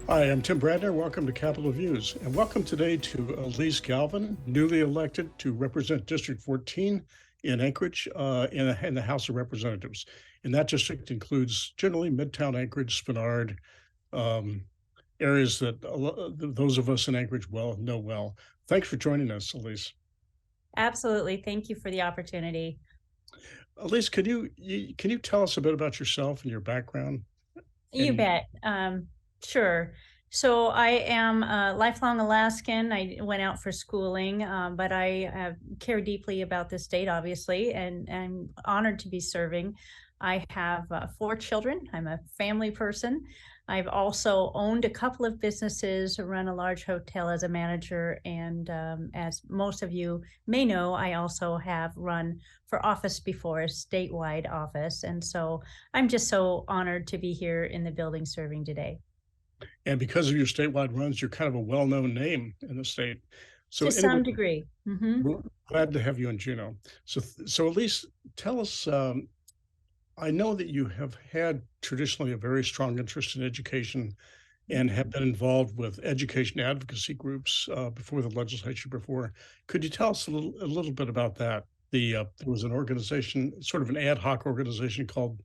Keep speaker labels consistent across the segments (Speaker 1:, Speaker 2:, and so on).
Speaker 1: Hi, I'm Tim Bradner. Welcome to Capitol Views, and welcome today to Alyse Galvin, newly elected to represent District 14 in Anchorage in the House of Representatives. And that district includes generally Midtown Anchorage, Spenard, um, areas that those of us in Anchorage know well. Thanks for joining us, Alyse.
Speaker 2: Absolutely. Thank you for the opportunity.
Speaker 1: Alyse, can you tell us a bit about yourself and your background?
Speaker 2: You
Speaker 1: And
Speaker 2: bet. Sure. So I am a lifelong Alaskan. I went out for schooling, but I care deeply about this state, obviously, and I'm honored to be serving. I have four children. I'm a family person. I've also owned a couple of businesses, run a large hotel as a manager, and as most of you may know, I also have run for office before, a statewide office. And so I'm just so honored to be here in the building serving today.
Speaker 1: and because of your statewide runs, you're kind of a well-known name in the state. So
Speaker 2: To
Speaker 1: anyway,
Speaker 2: some degree.
Speaker 1: we're glad to have you in Juneau. So at least tell us. I know that you have had traditionally a very strong interest in education and have been involved with education advocacy groups before the legislature. Before, could you tell us a little bit about that? There was an organization, sort of an ad hoc organization called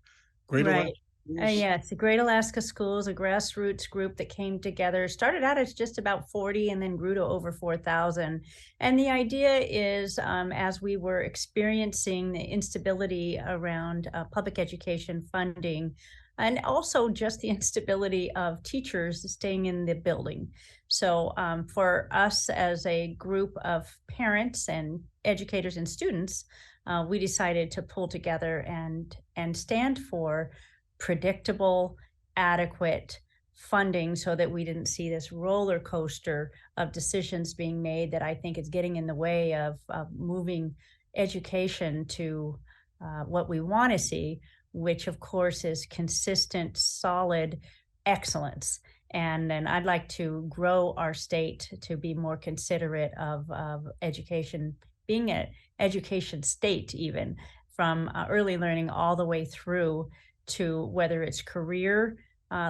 Speaker 1: Great Alaska
Speaker 2: Right.
Speaker 1: Schools.
Speaker 2: Yeah, it's the Great Alaska Schools, a grassroots group that came together. Started out as just about 40 and then grew to over 4,000. And the idea is, as we were experiencing the instability around public education funding, and also just the instability of teachers staying in the building. So, for us as a group of parents and educators and students, we decided to pull together and stand for predictable, adequate funding so that we didn't see this roller coaster of decisions being made that I think is getting in the way of moving education to what we want to see, which of course is consistent, solid excellence. And then I'd like to grow our state to be more considerate of education, being an education state, even from early learning all the way through to whether it's career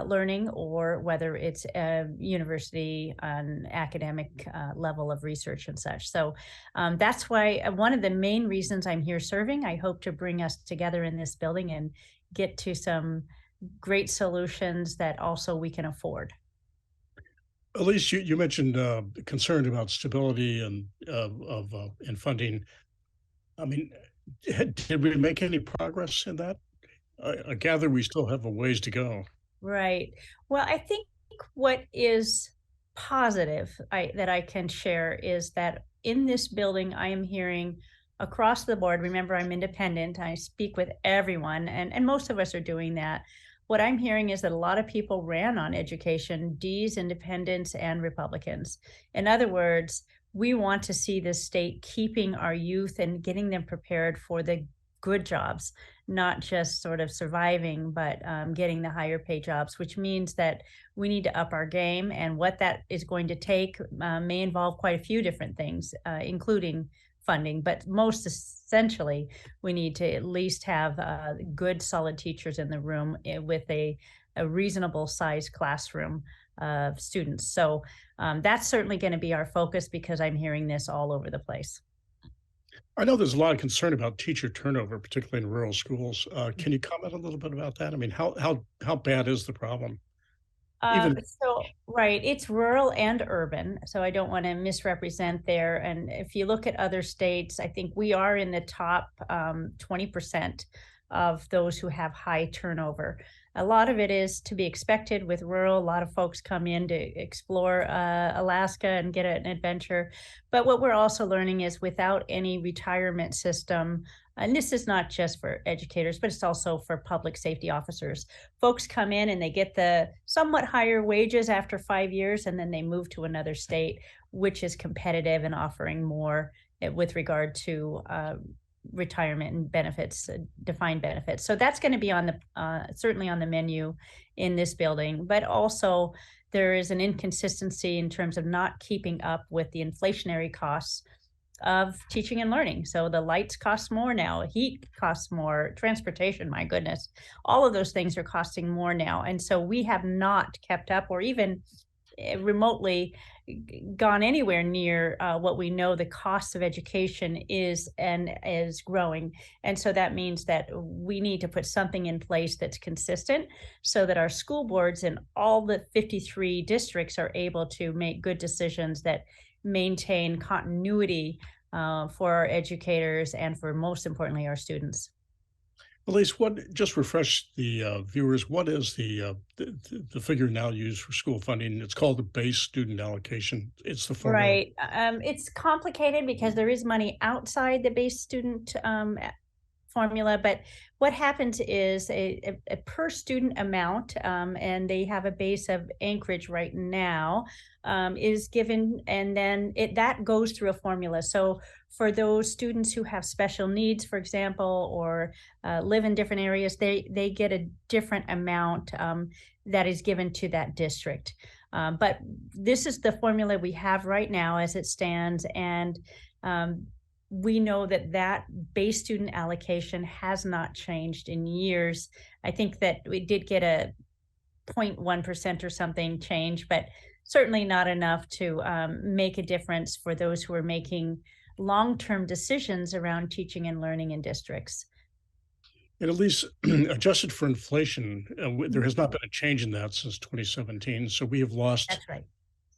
Speaker 2: learning or whether it's a university on academic level of research and such. So that's why one of the main reasons I'm here serving. I hope to bring us together in this building and get to some great solutions that also we can afford.
Speaker 1: At least you mentioned concern about stability and funding. I mean, did we make any progress in that? I gather we still have a ways to go.
Speaker 2: Right. Well, I think what is positive that I can share is that in this building, I am hearing across the board. Remember, I'm independent. I speak with everyone, and most of us are doing that. What I'm hearing is that a lot of people ran on education, D's, independents, and Republicans. In other words, we want to see this state keeping our youth and getting them prepared for the good jobs, not just sort of surviving, but getting the higher pay jobs, which means that we need to up our game. And what that is going to take may involve quite a few different things, including funding. But most essentially, we need to at least have good, solid teachers in the room with a reasonable sized classroom of students. So that's certainly going to be our focus because I'm hearing this all over the place.
Speaker 1: I know there's a lot of concern about teacher turnover, particularly in rural schools. Can you comment a little bit about that? I mean, how bad is the problem? Even
Speaker 2: Right, it's rural and urban, so I don't want to misrepresent there. And if you look at other states, I think we are in the top 20% of those who have high turnover. A lot of it is to be expected with rural. A lot of folks come in to explore Alaska and get an adventure. But what we're also learning is without any retirement system, and this is not just for educators, but it's also for public safety officers. Folks come in and they get the somewhat higher wages after 5 years, and then they move to another state, which is competitive and offering more with regard to retirement and benefits, defined benefits. So that's going to be on the certainly on the menu in this building, but also there is an inconsistency in terms of not keeping up with the inflationary costs of teaching and learning. So the lights cost more now, heat costs more, transportation, my goodness, all of those things are costing more now. And so we have not kept up or even remotely gone anywhere near what we know the cost of education is and is growing. And so that means that we need to put something in place that's consistent so that our school boards in all the 53 districts are able to make good decisions that maintain continuity for our educators and for most importantly our students.
Speaker 1: Elise, just refresh the viewers, what is the figure now used for school funding? It's called the base student allocation. It's the formula.
Speaker 2: Right. It's complicated because there is money outside the base student formula, but what happens is a per student amount, and they have a base of Anchorage right now, is given, and then that goes through a formula. So for those students who have special needs, for example, or live in different areas, they get a different amount that is given to that district. But this is the formula we have right now as it stands, and um, we know that that base student allocation has not changed in years. I think that we did get a 0.1% or something change, but certainly not enough to make a difference for those who are making long-term decisions around teaching and learning in districts.
Speaker 1: And at least adjusted for inflation, there
Speaker 2: Mhm.
Speaker 1: has not been a change in that since 2017. So we have lost
Speaker 2: That's right.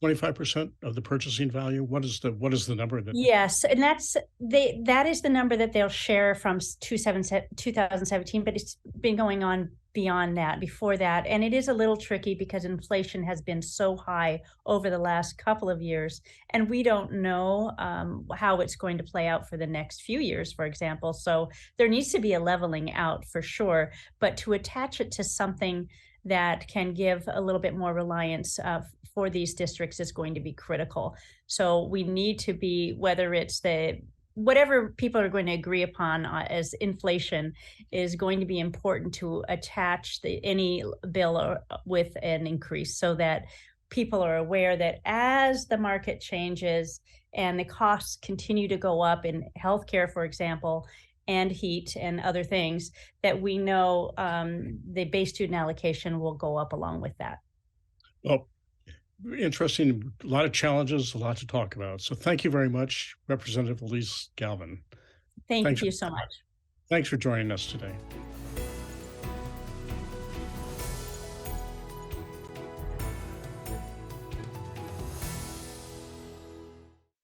Speaker 1: 25% of the purchasing value. What is the number that?
Speaker 2: Yes, and that is the number that they'll share from 2017, but it's been going on beyond that, before that, and it is a little tricky because inflation has been so high over the last couple of years, and we don't know how it's going to play out for the next few years, for example. So there needs to be a leveling out for sure, but to attach it to something that can give a little bit more reliance for these districts is going to be critical. So we need to be, whether it's the whatever people are going to agree upon as inflation is going to be important to attach any bill with an increase so that people are aware that as the market changes and the costs continue to go up in healthcare, for example, and heat and other things, that we know the base student allocation will go up along with that.
Speaker 1: Well, interesting, a lot of challenges, a lot to talk about. So thank you very much, Representative Elise Galvin.
Speaker 2: Thank
Speaker 1: Thanks for
Speaker 2: you so much.
Speaker 1: thanks for joining us today.